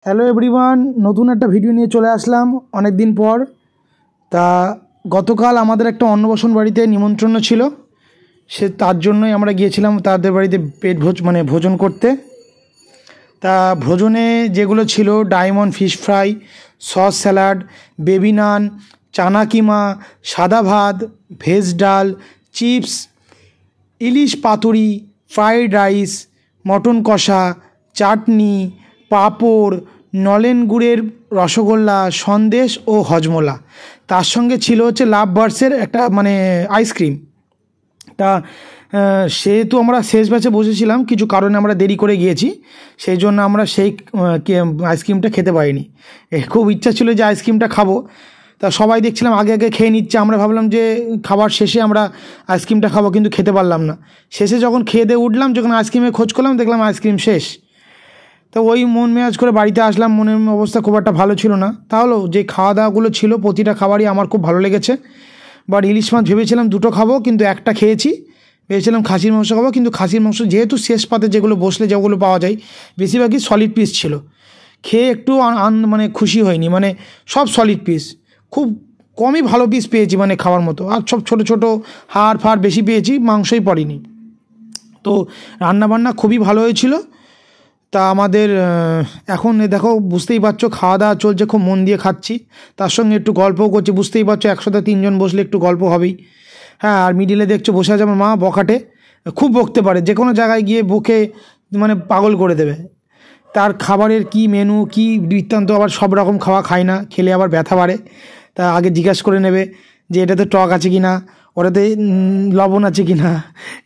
Hello everyone, নতুন একটা video নিয়ে চলে আসলাম অনেক দিন পর। তা গতকাল আমাদের একটা অন্নপ্রাশন বাড়িতে নিমন্ত্রণ ছিল, তার জন্যই আমরা গিয়েছিলাম তাদের বাড়িতে ভোজন করতে। তা ভোজনে যেগুলো ছিল diamond fish fry, sauce salad, baby naan, চানা কিমা, সাদা ভাত, ভেজ ডাল, চিপস, ইলিশ পাতুরি, ফ্রাইড রাইস, মটন কষা, চাটনি, পাঁপড়, নলেন গুড়ের রসগোল্লা, সন্দেশ ও হজমোলা। তার সঙ্গে ছিল হচ্ছে লাভ বার্ডসের একটা আইসক্রিম। তা সেহেতু আমরা শেষ ব্যাচে বসেছিলাম, কিছু কারণে আমরা দেরি করে গিয়েছি, সেই জন্য আমরা সেই আইসক্রিমটা খেতে পারিনি। খুব ইচ্ছা ছিল যে আইসক্রিমটা খাবো। তা সবাই দেখছিলাম আগে আগে খেয়ে নিচ্ছে, আমরা ভাবলাম যে খাবার শেষে আমরা আইসক্রিমটা খাবো, কিন্তু খেতে পারলাম না। শেষে যখন খেয়ে দিয়ে উঠলাম, যখন আইসক্রিমের খোঁজ করলাম, দেখলাম আইসক্রিম শেষ। তো ওই মন মেজাজ করে বাড়িতে আসলাম, মনের অবস্থা খুব একটা ভালো ছিল না। তাহলেও যে খাওয়া দাওয়াগুলো ছিল প্রতিটা খাবারই আমার খুব ভালো লেগেছে। বাট ইলিশ মাছ ভেবেছিলাম দুটো খাবো, কিন্তু একটা খেয়েছি। ভেবেছিলাম খাসির মাংস খাবো, কিন্তু খাসির মাংস যেহেতু শেষ পাতে যেগুলো বসলে যেগুলো পাওয়া যায় বেশিরভাগই সলিড পিস ছিল, খেয়ে একটু খুশি হয়নি। সব সলিড পিস, খুব কমই ভালো পিস পেয়েছি খাওয়ার মতো। আর সব ছোটো ছোটো হাড় ফাড় বেশি পেয়েছি, মাংসই পড়েনি। তো রান্নাবান্না খুবই ভালো হয়েছিল। তা আমাদের এখন দেখো, বুঝতেই পারছো, খাওয়া দাওয়া চলছে, খুব মন দিয়ে খাচ্ছি, তার সঙ্গে একটু গল্পও করছি। বুঝতেই পারছো, একসাথে তিনজন বসলে একটু গল্প হবেই। হ্যাঁ, আর মিডিলে দেখছো বসে আছে আমার মা, বখাটে, খুব বকতে পারে, যে কোনো জায়গায় গিয়ে বকে পাগল করে দেবে। তার খাবারের কি মেনু কি বৃত্তান্ত, আবার সব রকম খাওয়া খায় না, খেলে আবার ব্যথা বাড়ে। তা আগে জিজ্ঞাসা করে নেবে যে এটাতে টক আছে কি না, ওটাতে লবণ আছে কি না,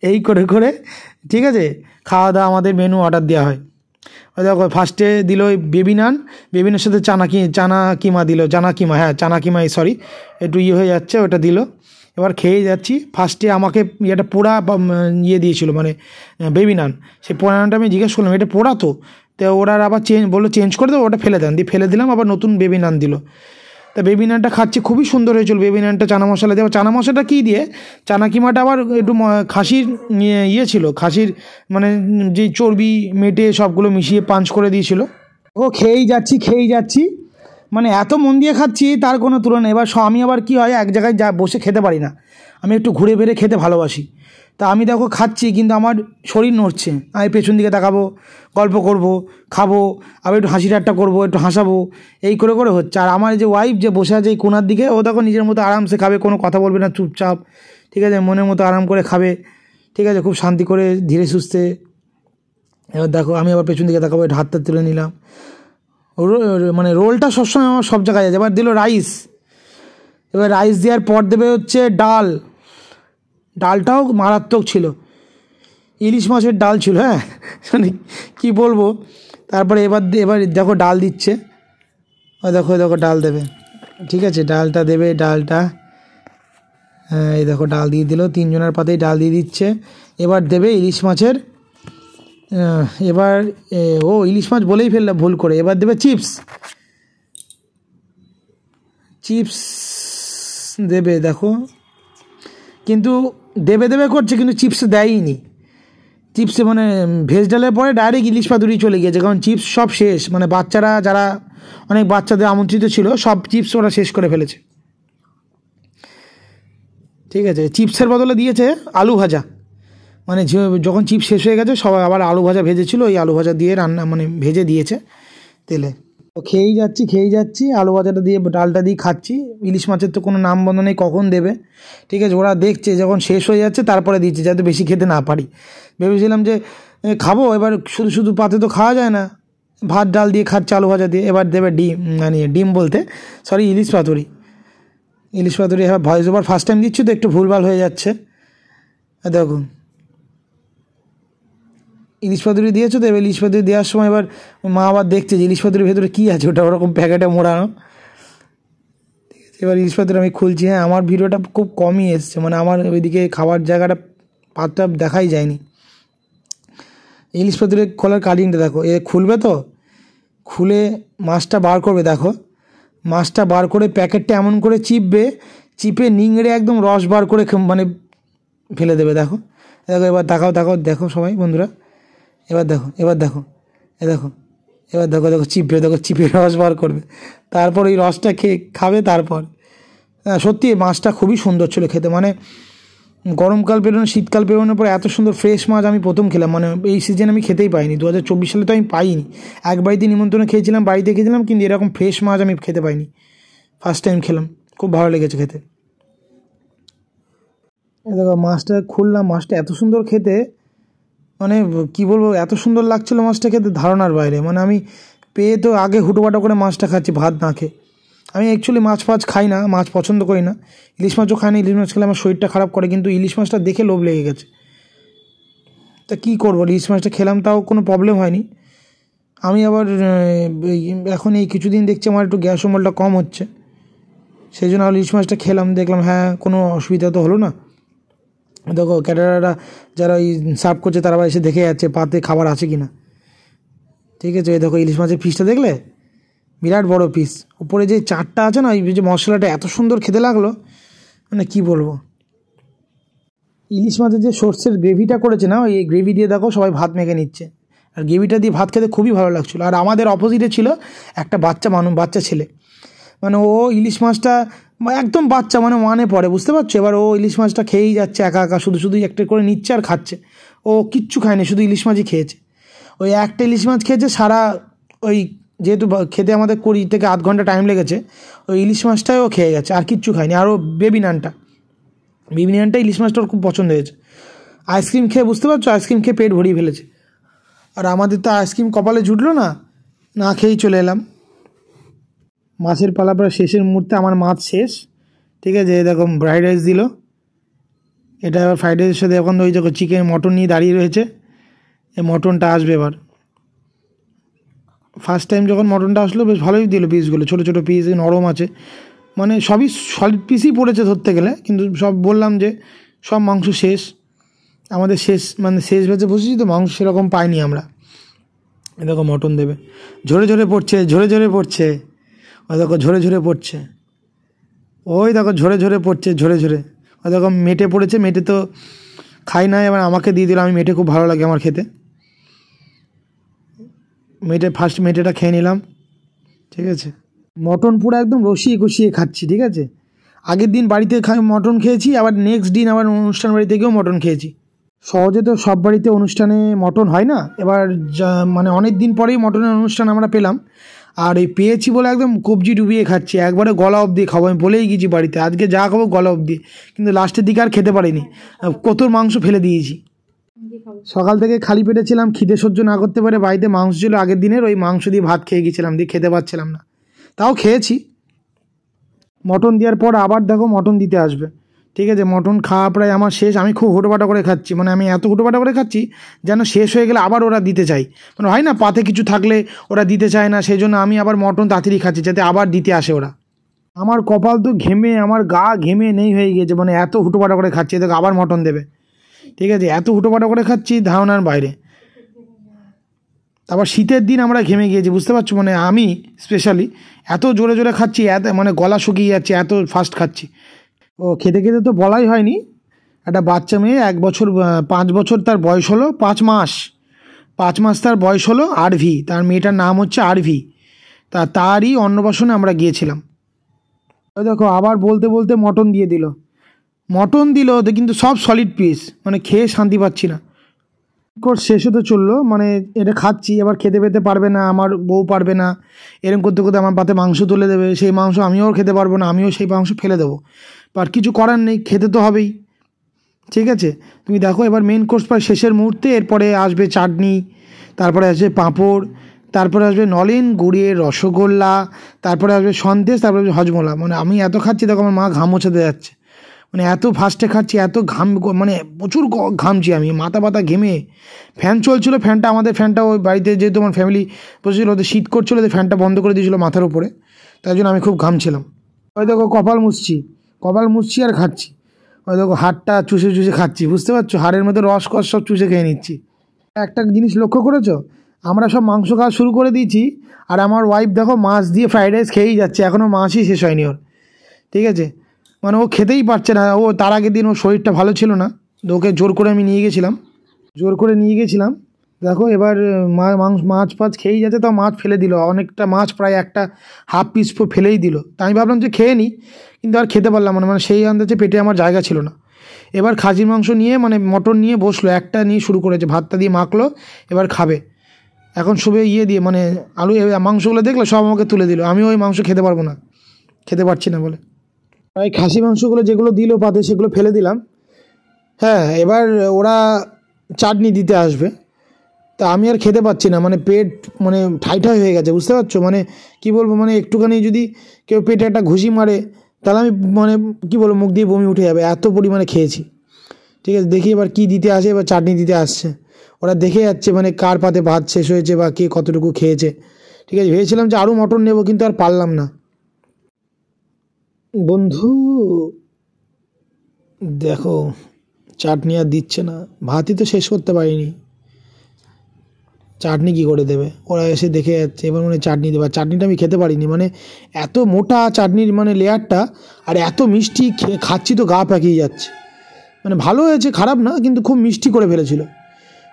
এই করে করে ঠিক আছে খাওয়া দাওয়া আমাদের মেনু অর্ডার দেওয়া হয়। দেখো ফার্স্টে দিল ওই বেবি নান, বেবিনের সাথে চানা কিমা দিল, চানা কিমাই সরি, একটু হয়ে যাচ্ছে, ওটা দিল। এবার খেয়ে যাচ্ছি। ফার্স্টে আমাকে এটা পোড়া দিয়েছিল, বেবি নান। সেই পোড়া নানটা আমি জিজ্ঞেস করলাম এটা পোড়া তো ওরা আবার বললো চেঞ্জ করে দেবো, ওটা ফেলে দেন, দিয়ে ফেলে দিলাম, আবার নতুন বেবি নান দিল। তা বেবি নানটা খাচ্ছি, খুবই সুন্দর হয়েছিল বেবি নানটা। চানা মশলা দিয়ে, চানা মশলাটা কী দিয়ে, চানা কিমাটা আবার একটু খাসির ছিল, খাসির যে চর্বি মেটে সবগুলো মিশিয়ে পাঞ্চ করে দিয়েছিল। খেয়েই যাচ্ছি, এত মন দিয়ে খাচ্ছি তার কোনো তুলনা। এবার আমি আবার কি হয়, এক জায়গায় বসে খেতে পারি না, আমি একটু ঘুরে বেড়ে খেতে ভালোবাসি। তা আমি দেখো খাচ্ছি, কিন্তু আমার শরীর নড়ছে, আমি পেছন দিকে তাকাবো, গল্প করব, খাবো, আবার একটু হাসি ঠাট্টা করবো, একটু হাসাবো, এই করে করে হচ্ছে। আর আমার যে ওয়াইফ যে বসে আছে এই কোনার দিকে, ও দেখো নিজের মতো আরামসে খাবে, কোনো কথা বলবে না, চুপচাপ, ঠিক আছে, মনের মতো আরাম করে খাবে, ঠিক আছে, খুব শান্তি করে ধীরে সুস্থে। এবার দেখো আমি আবার পেছন দিকে তাকাবো, একটু হাতটা তুলে নিলাম। রোলটা সবসময় আমার সব জায়গায় আছে। এবার দিল রাইস, এবার রাইস দেওয়ার পর দেবে হচ্ছে ডালটাও মারাত্মক ছিল, ইলিশ মাছের ডাল ছিল। হ্যাঁ, কী বলবো। তারপরে এবার দেখো ডাল দিচ্ছে, দেখো ডাল দেবে, ঠিক আছে, ডালটা দেবে, ডালটা, হ্যাঁ এই দেখো ডাল দিয়ে দিল, তিনজনের পাতেই ডাল দিয়ে দিচ্ছে। এবার দেবে ইলিশ মাছের, ইলিশ মাছ বলেই ফেললাম ভুল করে। এবার দেবে চিপস দেবে, দেখো, কিন্তু দেবে করছে, কিন্তু চিপস দেয়নি। চিপসে ভেজ ডালের পরে ডাইরেক্ট ইলিশ পাতুরি চলে গিয়েছে, কারণ চিপস সব শেষ। বাচ্চারা যারা, অনেক বাচ্চাদের আমন্ত্রিত ছিল, সব চিপস ওরা শেষ করে ফেলেছে, ঠিক আছে। চিপসের বদলে দিয়েছে আলু ভাজা, যখন চিপস শেষ হয়ে গেছে সবাই আবার আলু ভাজা ভেজেছিল, ওই আলু ভাজা দিয়ে রান্না ভেজে দিয়েছে তেলে। তো খেয়েই যাচ্ছি, আলু ভাজাটা দিয়ে ডালটা দিয়ে খাচ্ছি। ইলিশ মাছের তো কোনো নাম বন্ধ নেই, কখন দেবে, ঠিক আছে। ওরা দেখছে যখন শেষ হয়ে যাচ্ছে তারপরে দিচ্ছে, যাতে বেশি খেতে না পারি। ভেবেছিলাম যে খাবো, এবার শুধু পাতে তো খাওয়া যায় না, ভাত ডাল দিয়ে খাচ্ছে আলু ভাজা দিয়ে। এবার দেবে ডিম বলতে সরি, ইলিশ পাতুরি। এবার ভয়েস ওভার ফার্স্ট টাইম দিচ্ছি তো একটু ভুলভাল হয়ে যাচ্ছে। দেখুন ইলিশ পাতুরি দিয়েছো তো, এবার ইলিশ পাতুরি দেওয়ার সময় এবার মা আবার দেখছে যে ইলিশ পাতুরির ভেতরে কী আছে, ওটা ওরকম প্যাকেটে মোড়ানো, ঠিক আছে। এবার ইলিশ পাতুরি আমি খুলছি। হ্যাঁ, আমার ভিডিওটা খুব কমই এসছে, আমার ওইদিকে খাবার জায়গাটা পাতটা দেখাই যায়নি। ইলিশ পাতুরির খোলার কাটিংটা দেখো, খুলবে তো, খুলে মাছটা বার করবে, দেখো মাছটা বার করে প্যাকেটটা এমন করে চিপে নিংড়ে একদম রস বার করে ফেলে দেবে। দেখো এবার দেখো সবাই, দেখো সবাই বন্ধুরা, এবার দেখো এবার দেখো দেখো চিপে রস বার করবে, তারপর ওই রসটা খাবে। তারপর সত্যি মাছটা খুবই সুন্দর ছিল খেতে, মানে গরমকাল পেরোনো শীতকাল পেরোনোর পর এত সুন্দর ফ্রেশ মাছ আমি প্রথম খেলাম, মানে এই সিজনে আমি খেতেই পাইনি। 2024 সালে তো আমি পাইনি, এক বাড়িতে নিমন্ত্রণে খেয়েছিলাম, বাড়িতে খেয়েছিলাম, কিন্তু এরকম ফ্রেশ মাছ আমি খেতে পাইনি, ফার্স্ট টাইম খেলাম, খুব ভালো লেগেছে খেতে। দেখো মাছটা খুললাম, মাছটা এত সুন্দর খেতে, মানে কী বলবো, এত সুন্দর লাগছিলো মাছটা খেতে ধারণার বাইরে। মানে আমি পেয়ে তো আগে হুটোপাটো করে মাছটা খাচ্ছি ভাত না খেয়ে। আমি অ্যাকচুয়ালি মাছ ফাছ খাই না, মাছ পছন্দ করি না, ইলিশ মাছও খাই না, ইলিশ মাছ খেলে আমার শরীরটা খারাপ করে, কিন্তু ইলিশ মাছটা দেখে লোভ লেগে গেছে। তা কী করবো, ইলিশ মাছটা খেলাম, তাও কোনো প্রবলেম হয়নি। আমি আবার এখন এই কিছুদিন দেখছি আমার একটু গ্যাস অম্বলটা কম হচ্ছে, সেই জন্য ইলিশ মাছটা খেলাম, দেখলাম হ্যাঁ কোনো অসুবিধা তো হলো না। দেখো ক্যাটারারা যারা ওই সার্ভ করছে তারা এসে দেখে যাচ্ছে পাতে খাবার আছে কি না। ঠিক আছে, দেখো ইলিশ মাছের পিসটা দেখলে, বিরাট বড় পিস, উপরে যে চারটা আছে না, ওই যে মশলাটা এত সুন্দর খেতে লাগলো, মানে কি বলবো। ইলিশ মাছের যে সর্ষের গ্রেভিটা করেছে না, ওই গ্রেভি দিয়ে দেখো সবাই ভাত মেখে নিচ্ছে, আর গ্রেভিটা দিয়ে ভাত খেতে খুবই ভালো লাগছিলো। আর আমাদের অপোজিটে ছিল একটা বাচ্চা ছেলে, মানে ও ইলিশ মাছটা একদম বাচ্চা, মানে ওয়ানে পড়ে, বুঝতে পারছো। এবার ও ইলিশ মাছটা খেয়েই যাচ্ছে একা একা, শুধু একটা করে নিচ্ছে আর খাচ্ছে। ও কিচ্ছু খায়নি, শুধু ইলিশ মাছই খেয়েছে। ওই একটা ইলিশ মাছ খেয়েছে সারা, ওই যেহেতু খেতে আমাদের 20 থেকে আধ ঘন্টা টাইম লেগেছে, ওই ইলিশ মাছটাই ও খেয়ে গেছে, আর কিচ্ছু খায়নি। আর ও বেবি নানটা ইলিশ মাছটা ওর খুব পছন্দ হয়েছে। আইসক্রিম খেয়ে, বুঝতে পারছো, আইসক্রিম খেয়ে পেট ভরিয়ে ফেলেছে। আর আমাদের তো আইসক্রিম কপালে জুটলো না, না খেয়েই চলে এলাম। মাছের পালা প্রায় শেষের মুহূর্তে আমার মাছ শেষ। ঠিক আছে, দেখো ফ্রাইড রাইস দিল, এটা এবার ফ্রাইড রাইসের সাথে এখন ওই দেখো চিকেন মটন নিয়ে দাঁড়িয়ে রয়েছে, এই মটনটা আসবে এবার। ফার্স্ট টাইম যখন মটনটা আসলো বেশ ভালোই দিল পিসগুলো, ছোটো ছোটো পিস, নরম আছে, মানে সবই সলিড পিসই পড়েছে ধরতে গেলে, কিন্তু সব বললাম যে সব মাংস শেষ, আমাদের শেষ ব্যাচে বসেছি তো, মাংস সেরকম পাইনি আমরা। দেখো মটন দেবে, ঝরে ঝরে পড়ছে, ওই দেখো ঝরে পড়ছে, ওই দেখো ঝরে পড়ছে, ওই দেখো মেটে পড়েছে, মেটে তো খাই না, এবার আমাকে দিয়ে দিল, আমি মেটে খুব ভালো লাগে আমার খেতে, ফার্স্ট মেটেটা খেয়ে নিলাম। ঠিক আছে, মটন পুরো একদম কষিয়ে খাচ্ছি। ঠিক আছে, আগের দিন বাড়িতে মটন খেয়েছি, আবার নেক্সট দিন আবার অনুষ্ঠান বাড়ি থেকেও মটন খেয়েছি। সহজে তো সব বাড়িতে অনুষ্ঠানে মটন হয় না, এবার মানে অনেক দিন পরেই মটনের অনুষ্ঠান আমরা পেলাম, আর এই পেয়েছি বলে একদম কবজি ডুবিয়ে খাচ্ছি, একবারে গলা অবধি খাবো। আমি বলেই গেছি বাড়িতে আজকে যা খাবো গলা অবধি, কিন্তু লাস্টের দিকে আর খেতে পারিনি, কত মাংস ফেলে দিয়েছি। সকাল থেকে খালি পেটে ছিলাম, খিদে সহ্য না করতে পারে, বাড়িতে মাংস ছিল আগের দিনের, ওই মাংস দিয়ে ভাত খেয়ে গেছিলাম, দিয়ে খেতে পারছিলাম না, তাও খেয়েছি। মটন দেওয়ার পর আবার দেখো মটন দিতে আসবে। ঠিক আছে, মটন খাওয়া প্রায় আমার শেষ, আমি খুব হুটোপাটা করে খাচ্ছি, মানে আমি এত হুটোপাটা করে খাচ্ছি যেন শেষ হয়ে গেলে আবার ওরা দিতে চাই, মানে হয় না পাতে কিছু থাকলে ওরা দিতে চায় না, সেই জন্য আমি আবার মটন তাড়াতাড়ি খাচ্ছি যাতে আবার দিতে আসে ওরা। আমার কপাল তো ঘেমে, আমার গা ঘেমে নেই হয়ে গিয়েছে, মানে এত হুটোপাটা করে খাচ্ছি, দেখো আবার মটন দেবে। ঠিক আছে, এত হুটোপাটা করে খাচ্ছি ধারণার বাইরে। তারপর শীতের দিন আমরা ঘেমে গিয়েছি, বুঝতে পারছো, মানে আমি স্পেশালি এত জোরে খাচ্ছি, মানে গলা শুকিয়ে যাচ্ছে, এত ফাস্ট খাচ্ছি। ও খেতে তো বলাই হয়নি, একটা বাচ্চা মেয়ে 1 বছর 5 বছর তার বয়স হলো, 5 মাস তার বয়স হলো, আরভি, তার মেয়েটার নাম হচ্ছে আরভি, তারই অন্নপ্রাশনে আমরা গিয়েছিলাম। ওই দেখো আবার বলতে মটন দিল, কিন্তু সব সলিড পিস, মানে খেয়ে শান্তি পাচ্ছি না। কোর্স শেষ হতে চললো, মানে এটা খাচ্ছি, এবার খেতে পেতে পারবে না, আমার বউ পারবে না, এরকম করতে আমার পাতে মাংস তুলে দেবে, সেই মাংস আমিও খেতে পারবো না, আমিও সেই মাংস ফেলে দেবো, আর কিছু করার নেই, খেতে তো হবেই। ঠিক আছে, তুমি দেখো এবার মেন কোর্স প্রায় শেষের মুহূর্তে, এরপরে আসবে চাটনি, তারপরে আসবে পাঁপড়, তারপরে আসবে নলেন গুড়ের রসগোল্লা, তারপরে আসবে সন্দেশ, তারপরে আসবে হজমোলা। মানে আমি এত খাচ্ছি, দেখো আমার মা ঘাম মোছাতে যাচ্ছে, মানে এত ফাস্টে খাচ্ছি, এত ঘাম, মানে প্রচুর ঘামছি আমি, মাথা ঘেমে। ফ্যান চলছিল, আমাদের ফ্যানটা ওই বাড়িতে যেহেতু আমার ফ্যামিলি বসেছিল, ওদের শীত করছিল, ওদের ফ্যানটা বন্ধ করে দিয়েছিল মাথার উপরে, তাই জন্য আমি খুব ঘামছিলাম। ওই দেখো কপাল মুছছি আর খাচ্ছি, ওই দেখো হাড়টা চুষে খাচ্ছি, বুঝতে পারছো, হাড়ের মধ্যে রস সব চুষে খেয়ে নিচ্ছি। একটা জিনিস লক্ষ্য করেছো, আমরা সব মাংস খাওয়া শুরু করে দিয়েছি, আর আমার ওয়াইফ দেখো মাছ দিয়ে ফ্রাইড রাইস খেয়েই যাচ্ছে, এখনও মাছই শেষ হয়নি ওর। ঠিক আছে, মানে ও খেতেই পারছে না, ও তার আগের দিন ওর শরীরটা ভালো ছিল না, ওকে জোর করে নিয়ে গেছিলাম, দেখো এবার মাছ ফাছ খেয়েই যাচ্ছে, তো মাছ ফেলে দিল অনেকটা মাছ, প্রায় একটা হাফ পিস ফেলেই দিল। তা আমি ভাবলাম যে খেয়ে নিই, কিন্তু আর খেতে পারলাম না, মানে সেই আন্দাজে পেটে আমার জায়গা ছিল না। এবার খাসির মাংস নিয়ে মানে মটন নিয়ে বসলো, একটা নিয়ে শুরু করেছে, ভাতটা দিয়ে মাখলো, এবার খাবে। এখন সবে দিয়ে মানে আলু মাংসগুলো দেখলো সব আমাকে তুলে দিল, আমি ওই মাংস খেতে পারবো না, খেতে পারছি না বলে প্রায় খাসি মাংসগুলো যেগুলো দিল পাতে সেগুলো ফেলে দিলাম। হ্যাঁ, এবার ওরা চাটনি দিতে আসবে, তা আমি আর খেতে পাচ্ছি না, মানে পেট মানে ঠাই হয়ে গেছে, বুঝতে পারছো? মানে কি বলবো, মানে একটুখানি যদি কেউ পেটে একটা ঘুষি মারে তাহলে আমি মানে কি বলবো, মুখ দিয়ে বমি উঠে যাবে, এত পরিমাণে খেয়েছি। ঠিক আছে, দেখি এবার কি দিতে আসে, এবার চাটনি দিতে আসছে, ওরা দেখে যাচ্ছে মানে কার পাতে ভাত শেষ হয়েছে বা কে কতটুকু খেয়েছে। ঠিক আছে, ভেবেছিলাম যে আরও মটন নেবো, কিন্তু আর পারলাম না। বন্ধু দেখো, চাটনি আর দিচ্ছে না, ভাতই তো শেষ করতে পারিনি, চাটনি কী করে দেবে? ওরা এসে দেখে যাচ্ছে, এবার মানে চাটনি দেবে, চাটনিটা আমি খেতে পারিনি, মানে এত মোটা চাটনির মানে লেয়ারটা, আর এত মিষ্টি, খাচ্ছি তো গা পাকিয়ে যাচ্ছে। মানে ভালো হয়েছে, খারাপ না, কিন্তু খুব মিষ্টি করে ফেলেছিল।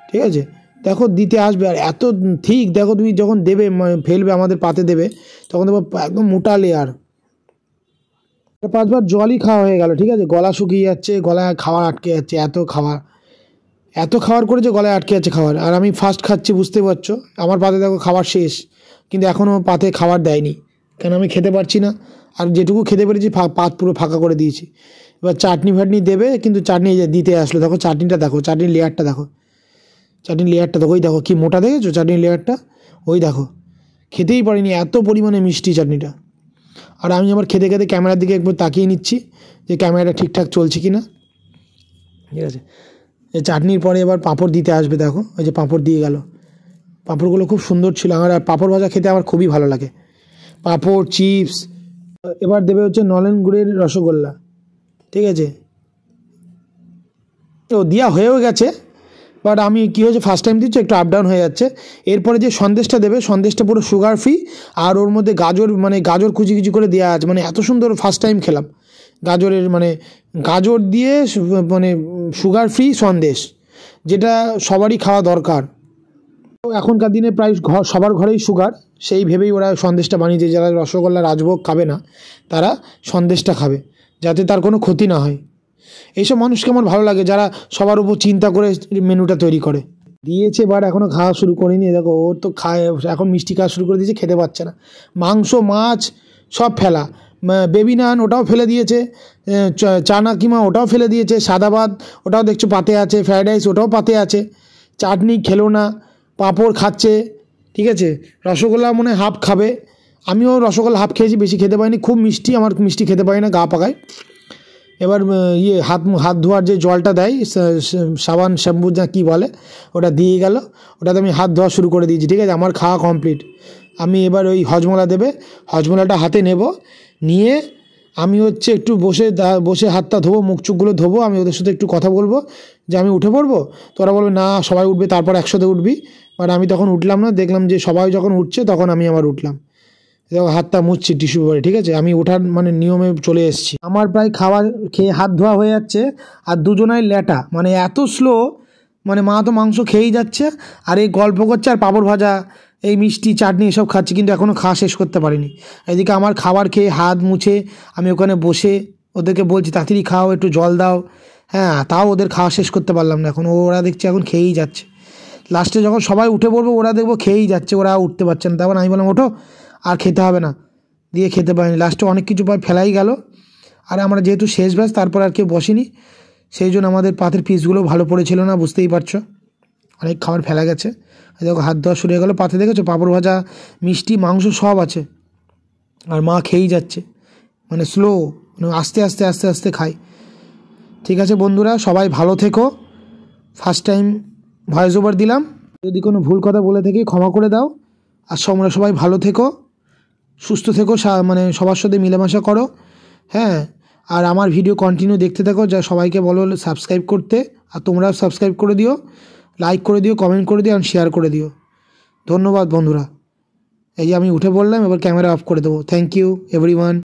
ঠিক আছে, দেখো দিতে আসবে, আর এত ঠিক দেখো, তুমি যখন দেবে ফেলবে আমাদের পাতে দেবে, তখন দেখো একদম মোটা লেয়ার। 5বার জলই খাওয়া হয়ে গেল। ঠিক আছে, গলা শুকিয়ে যাচ্ছে, গলায় খাবার আটকে যাচ্ছে, এত খাবার করেছে গলায় আটকে যাচ্ছে খাবার। আর আমি ফার্স্ট খাচ্ছি, বুঝতে পারছো, আমার পাতে দেখো খাবার শেষ, কিন্তু এখনও পাতে খাবার দেয়নি, কেন আমি খেতে পারছি না। আর যেটুকু খেতে পেরেছি পাত পুরো ফাঁকা করে দিয়েছি। এবার চাটনি ফাটনি দেবে, কিন্তু চাটনি দিতে আসলো, দেখো চাটনিটা দেখো, চাটনির লেয়ারটা দেখো, চাটনির লেয়ারটা দেখো, ওই দেখো কী মোটা, দেখেছো চাটনির লেয়ারটা? ওই দেখো, খেতেই পারিনি, এত পরিমাণে মিষ্টি চাটনিটা। আর আমি আবার খেতে খেতে ক্যামেরার দিকে একবার তাকিয়ে নিচ্ছি যে ক্যামেরাটা ঠিকঠাক চলছে কি না। ঠিক আছে, এই চাটনির পরে এবার পাঁপড় দিতে আসবে, দেখো ওই যে পাঁপড় দিয়ে গেল, পাঁপড়গুলো খুব সুন্দর ছিল, আমার আর পাঁপড় ভাজা খেতে আমার খুবই ভালো লাগে, পাঁপড় চিপস। এবার দেবে হচ্ছে নলেন গুড়ের রসগোল্লা। ঠিক আছে, ও দেওয়া হয়েও গেছে, বাট আমি কী হয়েছে ফার্স্ট টাইম দিচ্ছি, একটু আপ ডাউন হয়ে যাচ্ছে। এরপরে যে সন্দেশটা দেবে, সন্দেশটা পুরো সুগার ফ্রি, আর ওর মধ্যে গাজর মানে গাজর কুচি কুচি করে দেওয়া আছে, মানে এত সুন্দর, ফার্স্ট টাইম খেলাম গাজরের মানে গাজর দিয়ে মানে সুগার ফ্রি সন্দেশ, যেটা সবারই খাওয়া দরকার। তো এখনকার দিনে প্রায় সবার ঘরেই সুগার, সেই ভেবেই ওরা সন্দেশটা বানিয়েছে, যারা রসগোল্লা রাজভোগ খাবে না তারা সন্দেশটা খাবে, যাতে তার কোনো ক্ষতি না হয়। এইসব মানুষকে আমার ভালো লাগে, যারা সবার উপর চিন্তা করে মেনুটা তৈরি করে। দিয়েছে, বাট এখনও খাওয়া শুরু করিনি, দেখো ও তো খায়, এখন মিষ্টি খাওয়া শুরু করে দিয়েছে, খেতে পারছে না। মাংস মাছ সব ফেলা, বেবি নান ওটাও ফেলে দিয়েছে, চানা কিমা ওটাও ফেলে দিয়েছে, সাদা ভাত ওটাও দেখছো পাতে আছে, ফ্রায়েড রাইস ওটাও পাতে আছে, চাটনি খেলো না, পাঁপড় খাচ্ছে। ঠিক আছে, রসগোল্লা মনে হয় হাফ খাবে, আমিও রসগোল্লা হাফ খেয়েছি, বেশি খেতে পারিনি, খুব মিষ্টি, আমার মিষ্টি খেতে পারি না, গা পাকায়। এবার হাত ধোয়ার যে জলটা দেয়, সাবান শ্যাম্পু যা কী বলে, ওটা দিয়ে গেল, ওটাতে আমি হাত ধোয়া শুরু করে দিয়েছি। ঠিক আছে, আমার খাওয়া কমপ্লিট। আমি এবার ওই হজমলা দেবে, হজমলাটা হাতে নেব, নিয়ে আমি হচ্ছে একটু বসে হাতটা ধোবো, মুখ চুখগুলো ধোবো, আমি ওদের সাথে একটু কথা বলবো যে আমি উঠে পড়বো, তো ওরা বলবে না সবাই উঠবে তারপর একসাথে উঠবি। বাট আমি তখন উঠলাম না, দেখলাম যে সবাই যখন উঠছে তখন আমি আবার উঠলাম, দেখো হাতটা মুছছি টিস্যু পেপারে। ঠিক আছে, আমি ওঠার মানে নিয়মে চলে এসেছি। আমার প্রায় খাবার খেয়ে হাত ধোয়া হয়ে যাচ্ছে, আর দুজনাই ল্যাটা, মানে এত স্লো, মানে মা তো মাংস খেয়েই যাচ্ছে, আর এই গল্প করছে, আর পাঁপড় ভাজা এই মিষ্টি চাটনি এসব খাচ্ছি, কিন্তু এখনও খাওয়া শেষ করতে পারিনি। এদিকে আমার খাবার খেয়ে হাত মুছে আমি ওখানে বসে ওদেরকে বলছি তাড়াতাড়ি খাও, একটু জল দাও। হ্যাঁ, তাও ওদের খাওয়া শেষ করতে পারলাম না, এখন ওরা দেখছি এখন খেয়েই যাচ্ছে। লাস্টে যখন সবাই উঠে পড়বো, ওরা দেখবো খেয়েই যাচ্ছে, ওরা উঠতে পারছে না, তারপর আমি বললাম ওঠো, আর খেতে হবে না, দিয়ে খেতে পারিনি। লাস্টে অনেক কিছু ফেলাই গেল, আর আমরা যেহেতু শেষ ব্যাচ, তারপর আর কেউ বসিনি, সেই জন্য আমাদের পাতের পিসগুলো ভালো পড়েছিল না, বুঝতেই পারছো, অনেক খাবার ফেলা গেছে। দেখো হাত ধোয়া শুরু হয়ে গেলো, পাতে দেখেছো পাঁপড় ভাজা মিষ্টি মাংস সব আছে, আর মা খেয়েই যাচ্ছে, মানে স্লো, মানে আস্তে আস্তে আস্তে আস্তে খাই। ঠিক আছে বন্ধুরা, সবাই ভালো থেকো, ফার্স্ট টাইম ভয়েস ওভার দিলাম, যদি কোনো ভুল কথা বলে থাকি ক্ষমা করে দাও। আর তোমরা সবাই ভালো থেকো, সুস্থ থেকো, মানে সবার সাথে মিলেমিশে করো। হ্যাঁ, আর আমার ভিডিও কন্টিনিউ দেখতে থাকো, যা সবাইকে বলো সাবস্ক্রাইব করতে, আর তোমরাও সাবস্ক্রাইব করে দিও, লাইক করে দিও, কমেন্ট করে দিও, আর শেয়ার করে দিও। ধন্যবাদ বন্ধুরা। এই যে আমি উঠে পড়লাম, এবার ক্যামেরা অফ করে দেবো। Thank you everyone.